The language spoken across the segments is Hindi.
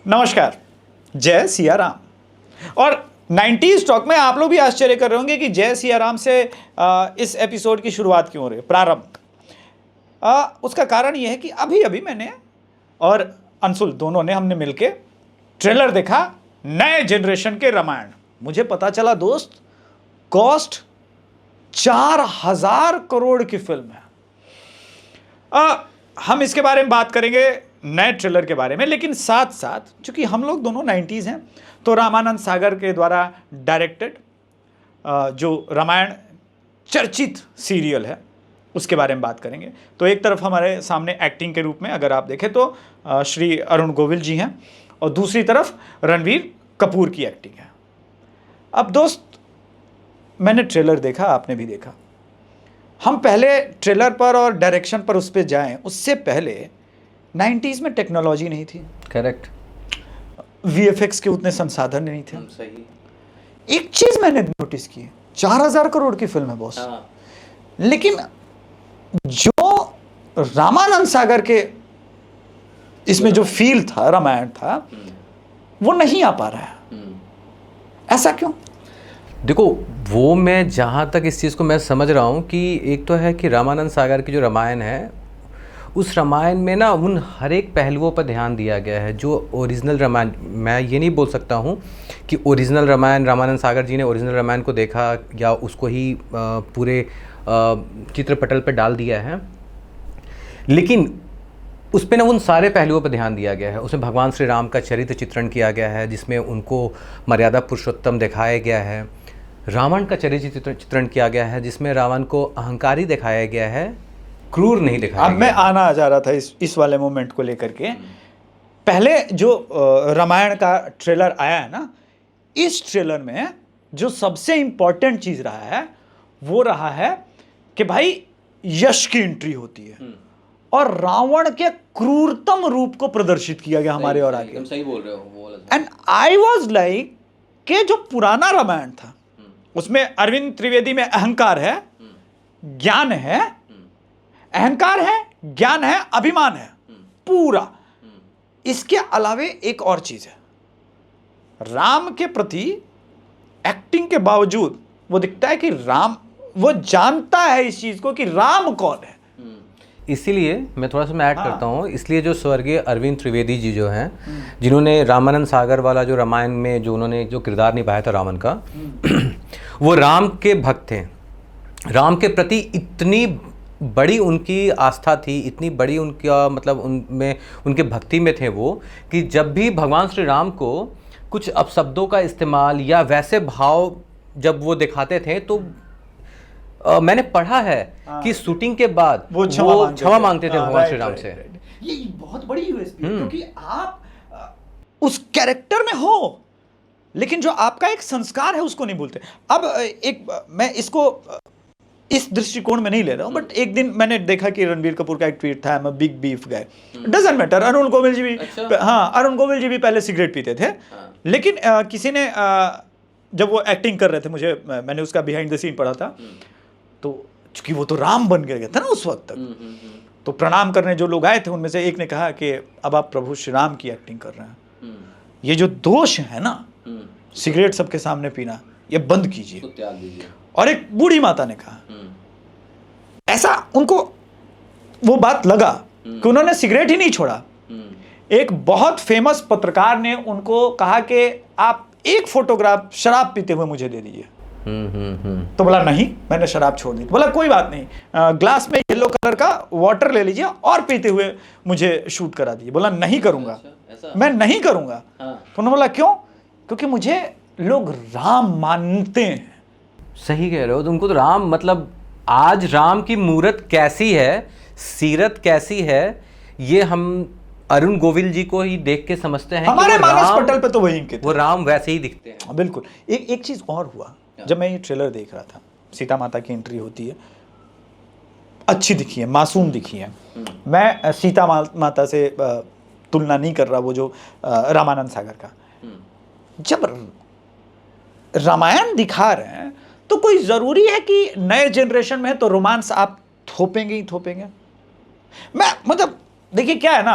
नमस्कार, जय सिया राम। और 90s टॉक में आप लोग भी आश्चर्य कर रहे होंगे कि जय सिया राम से इस एपिसोड की शुरुआत क्यों हो रही है, प्रारंभ। उसका कारण यह है कि अभी अभी मैंने और अंशुल दोनों ने हमने मिलके ट्रेलर देखा नए जनरेशन के रामायण। मुझे पता चला दोस्त, कॉस्ट 4000 करोड़ की फिल्म है। हम इसके बारे में बात करेंगे, नए ट्रेलर के बारे में, लेकिन साथ साथ चूंकि हम लोग दोनों 90s हैं तो रामानंद सागर के द्वारा डायरेक्टेड जो रामायण चर्चित सीरियल है उसके बारे में बात करेंगे। तो एक तरफ हमारे सामने एक्टिंग के रूप में अगर आप देखें तो श्री अरुण गोविल जी हैं और दूसरी तरफ रणवीर कपूर की एक्टिंग है। अब दोस्त, मैंने ट्रेलर देखा, आपने भी देखा। हम पहले ट्रेलर पर और डायरेक्शन पर उस पर जाएं, उससे पहले 90s में टेक्नोलॉजी नहीं थी। करेक्ट। VFX के उतने संसाधन नहीं थे। सही। एक चीज मैंने नोटिस की, 4000 करोड़ की फिल्म है बॉस, लेकिन जो रामानंद सागर के इसमें जो फील था, रामायण था, वो नहीं आ पा रहा है। ऐसा क्यों? देखो, वो मैं जहाँ तक इस चीज़ को मैं समझ रहा हूँ कि एक तो है कि रामानंद सागर की जो रामायण है, उस रामायण में ना उन हर एक पहलुओं पर ध्यान दिया गया है जो ओरिजिनल रामायण। मैं ये नहीं बोल सकता हूँ कि ओरिजिनल रामायण, रामानंद सागर जी ने ओरिजिनल रामायण को देखा या उसको ही पूरे चित्रपटल पर डाल दिया है, लेकिन उस पर ना उन सारे पहलुओं पर ध्यान दिया गया है। उसमें भगवान श्री राम का चरित्र चित्रण किया गया है जिसमें उनको मर्यादा पुरुषोत्तम दिखाया गया है। रावण का चरित्र चित्रण किया गया है जिसमें रावण को अहंकारी दिखाया गया है, क्रूर नहीं दिखाया अब गया। मैं आना जा रहा था इस वाले मोमेंट को लेकर के। पहले जो रामायण का ट्रेलर आया है ना, इस ट्रेलर में जो सबसे इंपॉर्टेंट चीज रहा है वो रहा है कि भाई यश की एंट्री होती है और रावण के क्रूरतम रूप को प्रदर्शित किया गया हमारे और आगे। सही बोल रहे हो। एंड आई वाज लाइक कि जो पुराना रामायण था उसमें अरविंद त्रिवेदी में अहंकार है, ज्ञान है, अहंकार है, ज्ञान है, अभिमान है पूरा। इसके अलावे एक और चीज है, राम के प्रति एक्टिंग के बावजूद वो दिखता है कि राम, वो जानता है इस चीज को कि राम कौन है। इसीलिए मैं थोड़ा सा मैं ऐड करता हूँ, इसलिए जो स्वर्गीय अरविंद त्रिवेदी जी जो हैं, जिन्होंने रामानंद सागर वाला जो रामायण में जो उन्होंने जो किरदार निभाया था रावण का, वो राम के भक्त थे। राम के प्रति इतनी बड़ी उनकी आस्था थी, इतनी बड़ी उनका मतलब उनमें उनके भक्ति में थे वो, कि जब भी भगवान श्री राम को कुछ अपशब्दों का इस्तेमाल या वैसे भाव जब वो दिखाते थे तो मैंने पढ़ा है कि शूटिंग के बाद वो क्षमा मांगते थे भगवान श्री राम से। ये बहुत बड़ी यूएसपी है क्योंकि आप उस कैरेक्टर में हो, लेकिन जो आपका एक संस्कार है उसको नहीं भूलते। अब मैं इसको इस दृष्टिकोण में नहीं ले रहा हूं, बट एक दिन मैंने देखा कि रणबीर कपूर का एक ट्वीट था, मैं big beef guy, doesn't matter. Arun Govil ji भी, हाँ, अरुण गोविल जी भी पहले सिगरेट पीते थे, लेकिन किसी ने जब वो एक्टिंग कर रहे थे, मैंने उसका बिहाइंड द सीन पढ़ा था, तो चूंकि वो तो राम बन गया था ना उस वक्त तक, तो प्रणाम करने जो लोग आए थे उनमें से एक ने कहा कि अब आप प्रभु श्री राम की एक्टिंग कर रहे हैं, ये जो दोष है ना सिगरेट सबके सामने पीना, ये बंद कीजिए। और एक बूढ़ी माता ने कहा, ऐसा उनको वो बात लगा कि उन्होंने सिगरेट ही नहीं छोड़ा। एक बहुत फेमस पत्रकार ने उनको कहा कि आप एक फोटोग्राफ शराब पीते हुए मुझे दे दीजिए। तो बोला नहीं, मैंने शराब छोड़ दी। बोला कोई बात नहीं, ग्लास में येलो कलर का वाटर ले लीजिए और पीते हुए मुझे शूट करा दीजिए। बोला नहीं करूंगा, मैं नहीं करूंगा। तो उन्होंने बोला क्यों? क्योंकि मुझे लोग राम मानते हैं। सही कह रहे हो, उनको तो राम, मतलब आज राम की मूरत कैसी है, सीरत कैसी है, ये हम अरुण गोविल जी को ही देख के समझते हैं। हमारे मानस पटल पे तो वही इनके वो राम वैसे ही दिखते हैं। बिल्कुल। एक चीज और हुआ, जब मैं ये ट्रेलर देख रहा था, सीता माता की एंट्री होती है, अच्छी दिखी है, मासूम दिखी है। मैं सीता माता से तुलना नहीं कर रहा, वो जो रामानंद सागर का। जब रामायण दिखा रहे हैं तो कोई जरूरी है कि नए जनरेशन में है तो रोमांस आप थोपेंगे ही थोपेंगे? मैं मतलब देखिए क्या है ना,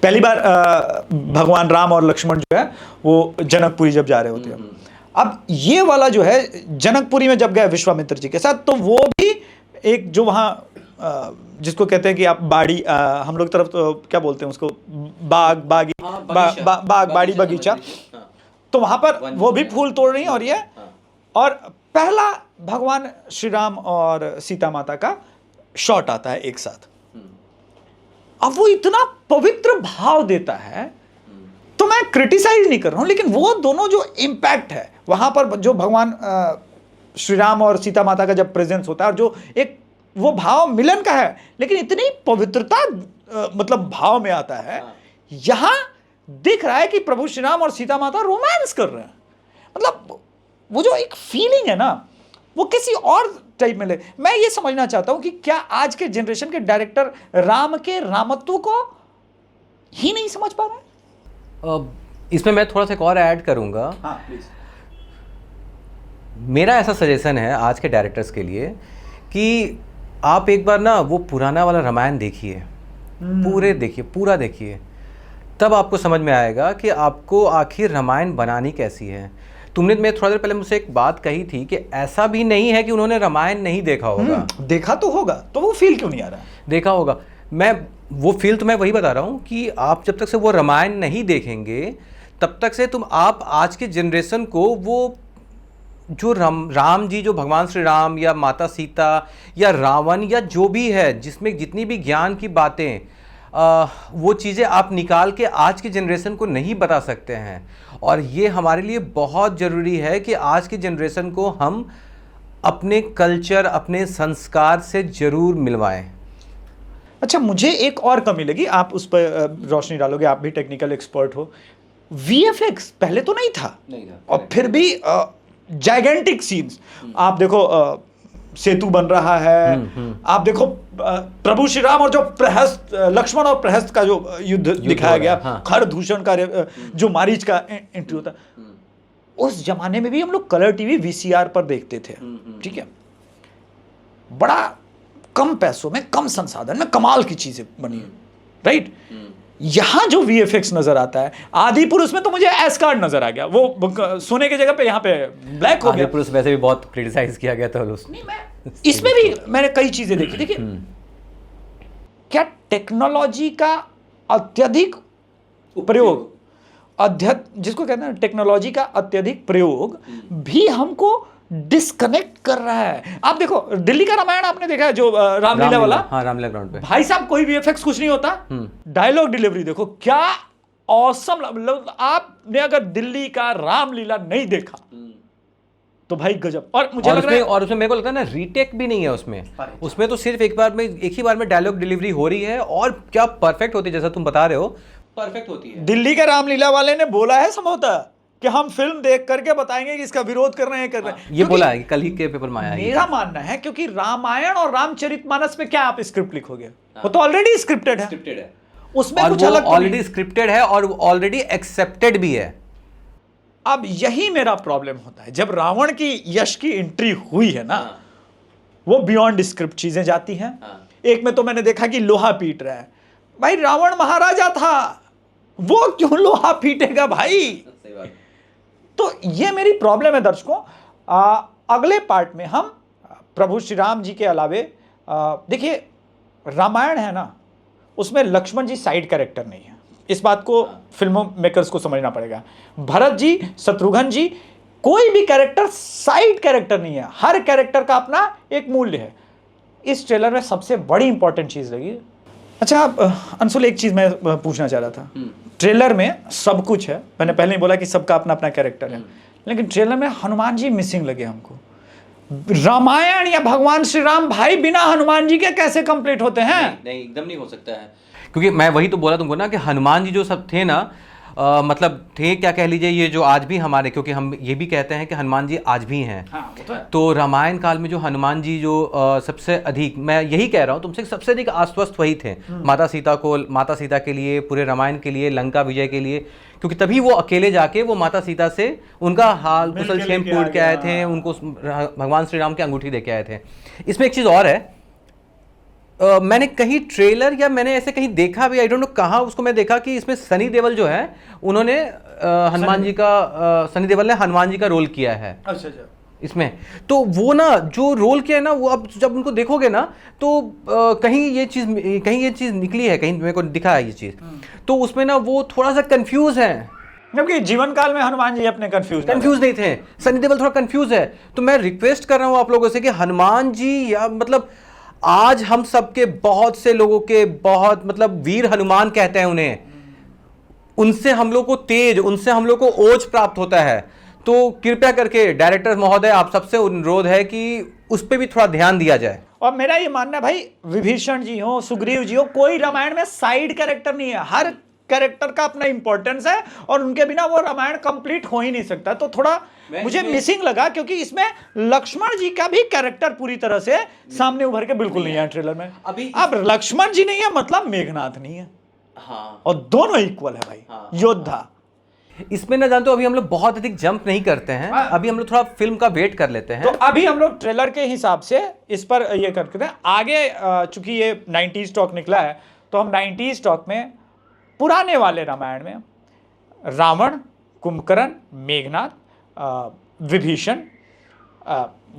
पहली बार भगवान राम और लक्ष्मण जो है वो जनकपुरी जब जा रहे होते हैं। अब ये वाला जो है जनकपुरी में जब गए विश्वामित्र जी के साथ, तो वो भी एक जो वहाँ जिसको कहते हैं कि आप बाड़ी, हम लोग तरफ तो क्या बोलते हैं उसको, बाग बागी, बाग बाड़ी बगीचा, तो वहाँ पर वो भी फूल तोड़ रही हैं और ये, और पहला भगवान श्री राम और सीता माता का शॉट आता है एक साथ। अब वो इतना पवित्र भाव देता है, तो मैं क्रिटिसाइज नहीं कर रहा हूं, लेकिन वो दोनों जो इम्पैक्ट है वहां पर, जो भगवान श्री राम और सीता माता का जब प्रेजेंस होता है, और जो एक वो भाव मिलन का है, लेकिन इतनी पवित्रता मतलब भाव में आता है, यहां दिख रहा है कि प्रभु श्री राम और सीता माता रोमांस कर रहे हैं। मतलब वो जो एक फीलिंग है ना, वो किसी और टाइप में ले। मैं ये समझना चाहता हूं कि क्या आज के जनरेशन के डायरेक्टर राम के रामत्व को ही नहीं समझ पा रहे हैं? इसमें मैं थोड़ा सा एक और ऐड करूंगा। हाँ प्लीज। मेरा ऐसा सजेशन है आज के डायरेक्टर्स के लिए कि आप एक बार ना वो पुराना वाला रामायण देखिए, पूरा देखिए, तब आपको समझ में आएगा कि आपको आखिर रामायण बनानी कैसी है। तुमने मैं थोड़ा देर पहले मुझसे एक बात कही थी कि ऐसा भी नहीं है कि उन्होंने रामायण नहीं देखा होगा। देखा तो होगा, तो वो फील क्यों नहीं आ रहा है? देखा होगा। मैं वो फील तो मैं वही बता रहा हूँ कि आप जब तक से वो रामायण नहीं देखेंगे, तब तक से आप आज के जनरेशन को वो जो राम जी, जो भगवान श्री राम या माता सीता या रावण या जो भी है, जिसमें जितनी भी ज्ञान की बातें, वो चीज़ें आप निकाल के आज की जनरेशन को नहीं बता सकते हैं। और ये हमारे लिए बहुत ज़रूरी है कि आज की जनरेशन को हम अपने कल्चर, अपने संस्कार से ज़रूर मिलवाएं। अच्छा, मुझे एक और कमी लगी, आप उस पर रोशनी डालोगे, आप भी टेक्निकल एक्सपर्ट हो। वीएफएक्स पहले तो नहीं था, और फिर भी जाइगेंटिक सीन्स। आप देखो सेतु बन रहा है, आप देखो प्रभु श्री राम और जो प्रहस्त, लक्ष्मण और प्रहस्त का जो युद्ध दिखाया गया, हाँ। खरदूषण का जो मारीच का एंट्री होता, उस जमाने में भी हम लोग कलर टीवी वीसीआर पर देखते थे, ठीक है। बड़ा कम पैसों में, कम संसाधन में कमाल की चीजें बनी है, राइट। यहां जो वीएफएक्स नजर आता है, आदि पुरुष में तो मुझे एस कार्ड नजर आ गया, वो सोने की जगह पे यहाँ पे ब्लैक हो गया। आदि पुरुष वैसे भी बहुत क्रिटिसाइज किया गया था नहीं, मैं इसमें भी मैंने कई चीजें देखी। देखिए, क्या टेक्नोलॉजी का अत्यधिक प्रयोग, जिसको कहते हैं टेक्नोलॉजी का अत्यधिक प्रयोग भी हमको डिस्कनेक्ट कर रहा है। आप देखो दिल्ली का रामायण आपने देखा है, जो रामलीला वाला, हाँ, रामलीला ग्राउंड पे, भाई साहब कोई वीएफएक्स कुछ नहीं होता, डायलॉग डिलीवरी देखो क्या ऑसम। आपने अगर दिल्ली का रामलीला नहीं देखा तो भाई गजब। और मुझे लग रहा है, और उसमें मेरे को लगता है ना, रीटेक भी नहीं है उसमें तो सिर्फ एक ही बार में डायलॉग डिलीवरी हो रही है, और क्या परफेक्ट होती है, जैसा तुम बता रहे हो, परफेक्ट होती है। दिल्ली के रामलीला वाले ने बोला है संभवतः कि हम फिल्म देख करके बताएंगे कि इसका विरोध कर रहे हैं, ये बोला है, कल ही के पेपर में आया है। मेरा मानना है क्योंकि रामायण और रामचरितमानस में क्या आप स्क्रिप्ट लिखोगे, वो तो ऑलरेडी स्क्रिप्टेड है, उसमें कुछ अलग ऑलरेडी स्क्रिप्टेड है और ऑलरेडी एक्सेप्टेड भी है। अब यही मेरा प्रॉब्लम होता है, जब रावण की यश की एंट्री हुई है ना, वो बियॉन्ड स्क्रिप्ट चीजें जाती हैं। एक में तो मैंने देखा कि लोहा पीट रहा है, भाई रावण महाराजा था, वो क्यों लोहा पीटेगा भाई? तो ये मेरी प्रॉब्लम है दर्शकों। अगले पार्ट में हम प्रभु श्री राम जी के अलावे, देखिए रामायण है ना, उसमें लक्ष्मण जी साइड कैरेक्टर नहीं है, इस बात को फिल्मों मेकर्स को समझना पड़ेगा। भरत जी, शत्रुघ्न जी, कोई भी कैरेक्टर साइड कैरेक्टर नहीं है, हर कैरेक्टर का अपना एक मूल्य है। इस ट्रेलर में सबसे बड़ी इंपॉर्टेंट चीज लगी। अच्छा अंशुल, एक चीज मैं पूछना चाह रहा था, ट्रेलर में सब कुछ है, मैंने पहले ही बोला कि सबका अपना अपना कैरेक्टर है, लेकिन ट्रेलर में हनुमान जी मिसिंग लगे हमको। रामायण या भगवान श्री राम भाई बिना हनुमान जी के कैसे कंप्लीट होते हैं? नहीं, एकदम नहीं हो सकता है, क्योंकि मैं वही तो बोला तुमको ना कि हनुमान जी जो सब थे ना, मतलब थे, क्या कह लीजिए, ये जो आज भी हमारे, क्योंकि हम ये भी कहते हैं कि हनुमान जी आज भी हैं। हाँ, वो तो है। तो रामायण काल में जो हनुमान जी जो सबसे अधिक, मैं यही कह रहा हूँ तुमसे, सबसे अधिक आश्वस्त वही थे माता सीता के लिए, पूरे रामायण के लिए, लंका विजय के लिए, क्योंकि तभी वो अकेले जाके वो माता सीता से उनका हाल कुशल क्षेम पूछ के आए थे, उनको भगवान श्री राम की अंगूठी दे के आए थे। इसमें एक चीज़ और है, मैंने कहीं ट्रेलर या मैंने ऐसे कहीं देखा भी, आई डोंट नो कहाँ उसको मैं देखा कि इसमें सनी देओल जो है उन्होंने हनुमान जी का सनी देओल ने हनुमान जी का रोल किया है अच्छा अच्छा। इसमें। तो वो ना जो रोल किया है ना, वो अब जब उनको देखोगे ना तो कहीं ये चीज़ निकली है, कहीं मेरे को दिखा है ये चीज़, तो उसमें ना वो थोड़ा सा कंफ्यूज है, जबकि जीवन काल में हनुमान जी अपने कंफ्यूज नहीं थे। सनी देओल थोड़ा कंफ्यूज है। तो मैं रिक्वेस्ट कर रहा हूँ आप लोगों से कि हनुमान जी, या मतलब आज हम सबके बहुत से लोगों के बहुत मतलब वीर हनुमान कहते हैं उन्हें, उनसे हम लोग को तेज, उनसे हम लोग को ओज प्राप्त होता है। तो कृपया करके डायरेक्टर महोदय, आप सबसे अनुरोध है कि उस पर भी थोड़ा ध्यान दिया जाए। और मेरा ये मानना है भाई, विभीषण जी हो, सुग्रीव जी हो, कोई रामायण में साइड कैरेक्टर नहीं है, हर कैरेक्टर का अपना इंपॉर्टेंस है और उनके बिना वो रामायण कंप्लीट हो ही नहीं सकता। तो थोड़ा मुझे मिसिंग लगा, क्योंकि इसमें लक्ष्मण जी का भी कैरेक्टर पूरी तरह से सामने उभर के बिल्कुल नहीं है ट्रेलर में। अभी अब लक्ष्मण जी नहीं है मतलब मेघनाथ नहीं है। हाँ, और दोनों इक्वल है भाई। हाँ, योद्धा। इसमें ना जानते हो, अभी हम लोग बहुत अधिक जंप नहीं करते हैं, अभी हम लोग थोड़ा फिल्म का वेट कर लेते हैं। तो अभी हम लोग ट्रेलर के हिसाब से इस पर ये करते हैं आगे। चूंकि ये 90s टॉक निकला है, तो हम 90s टॉक में पुराने वाले रामायण में रावण, कुंभकर्ण, मेघनाथ, विभीषण,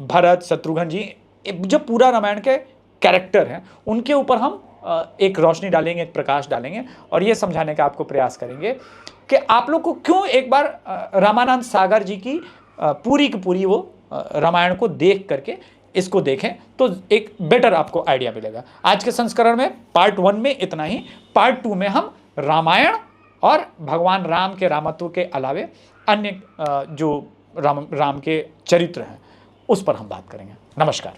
भरत, शत्रुघ्न जी, जो पूरा रामायण के कैरेक्टर हैं, उनके ऊपर हम एक रोशनी डालेंगे, एक प्रकाश डालेंगे और ये समझाने का आपको प्रयास करेंगे कि आप लोग को क्यों एक बार रामानंद सागर जी की पूरी की पूरी वो रामायण को देख करके इसको देखें, तो एक बेटर आपको आइडिया मिलेगा। आज के संस्करण में पार्ट 1 में इतना ही। पार्ट 2 में हम रामायण और भगवान राम के रामत्व के अलावे अन्य जो राम के चरित्र हैं उस पर हम बात करेंगे। नमस्कार।